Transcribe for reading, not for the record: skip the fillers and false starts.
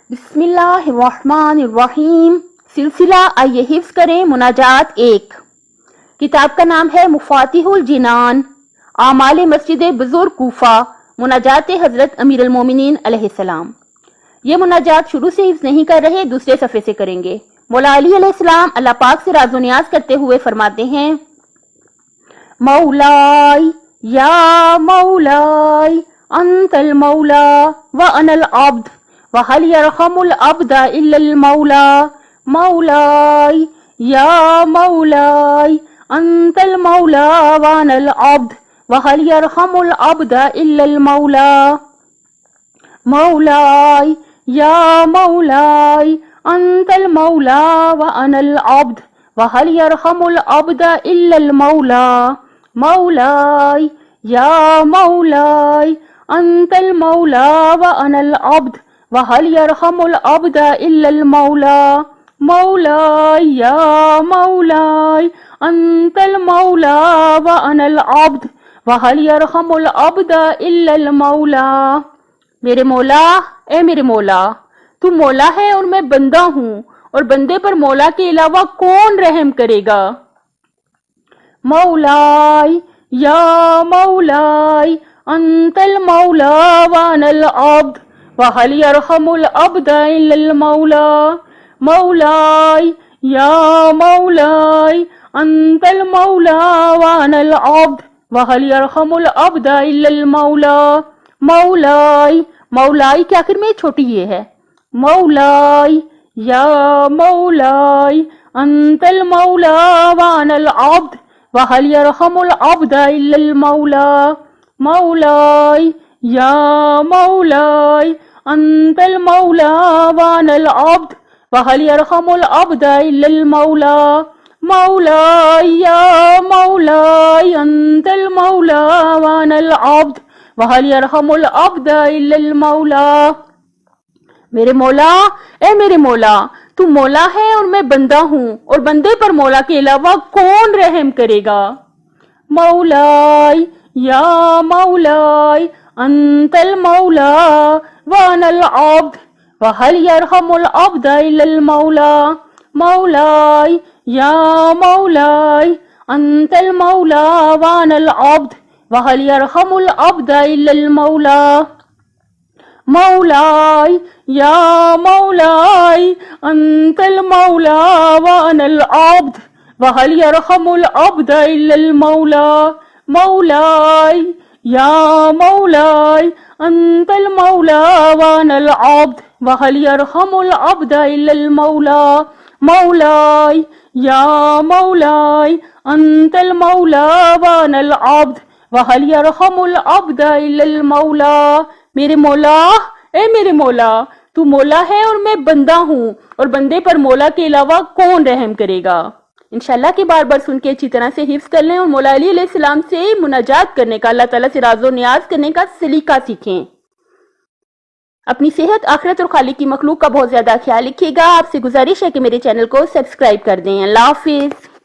بسم اللہ الرحمن الرحیم۔ سلسلہ آئیے حفظ کریں مناجات 1۔ کتاب کا نام ہے مفاتیح الجنان، اعمال مسجد بزرگ کوفہ، مناجات حضرت امیر المومنین علیہ السلام۔ یہ مناجات شروع سے حفظ نہیں کر رہے، دوسرے صفحے سے کریں گے۔ مولا علی علیہ السلام اللہ پاک سے راز و نیاز کرتے ہوئے فرماتے ہیں: مولائی یا مولائی انت المولا وانا العبد وَهَلْ يَرْحَمُ الْعَبْدَ إِلَّا الْمَوْلَى مولاي يا مولاي أنت المولى وأنا العبد وهل يرحم العبد إلا المولى مولاي يا مولاي أنت المولى وأنا العبد وهل يرحم العبد إلا المولى مولاي يا مولاي أنت المولى وأنا العبد وَهَلْ يَرْحَمُ الْعَبْدَ إِلَّا الْمَوْلَى مولاي يا مولاي أنت المولى وأنا العبد وَهَلْ يَرْحَمُ الْعَبْدَ إِلَّا الْمَوْلَى میرے مولا، اے میرے مولا، تو مولا ہے اور میں بندہ ہوں، اور بندے پر مولا کے علاوہ کون رحم کرے گا؟ مولاي يا مولاي أنت المولى وأنا العبد وَهَلْ يَرْحَمُ الْعَبْدَ إِلَّا الْمَوْلَى مولاي يا مولاي أنت المولى وأنا العبد وَهَلْ يَرْحَمُ الْعَبْدَ إِلَّا الْمَوْلَى مولاي مولائی کے آخر میں چھوٹی یہ ہے، مولاي يا مولاي أنت المولى وأنا العبد وَهَلْ يَرْحَمُ الْعَبْدَ إِلَّا الْمَوْلَى مولاي يا مولاي أنت المولى وأنا العبد وهل يرحم العبد إلا المولى مولاي يا مولاي أنت المولى وأنا العبد وهل يرحم العبد إلا المولى میرے مولا، اے میرے مولا، تو مولا ہے اور میں بندہ ہوں، اور بندے پر مولا کے علاوہ کون رحم کرے گا؟ مولاي يا مولاي أنت المولى وأنا العبد وهل يرحم العبد إلا المولى مولاي يا مولاي أنت المولى وأنا العبد وهل يرحم العبد إلا المولى مولاي يا مولاي أنت المولى وأنا العبد وهل يرحم العبد إلا المولى مولاي يا مولاي أنت المولى وأنا العبد وهل يرحم العبد إلا المولى مولاي يا مولاي أنت المولى وأنا العبد وهل يرحم العبد إلا المولى میرے مولا، اے میرے مولا، تو مولا ہے اور میں بندہ ہوں، اور بندے پر مولا کے علاوہ کون رحم کرے گا؟ انشاءاللہ کہ بار بار سن کے اچھی طرح سے حفظ کر لیں، اور مولا علی علیہ السلام سے مناجات کرنے کا، اللہ تعالیٰ سے راز و نیاز کرنے کا سلیقہ سیکھیں۔ اپنی صحت، آخرت اور خالق کی مخلوق کا بہت زیادہ خیال رکھیے گا۔ آپ سے گزارش ہے کہ میرے چینل کو سبسکرائب کر دیں۔ اللہ حافظ۔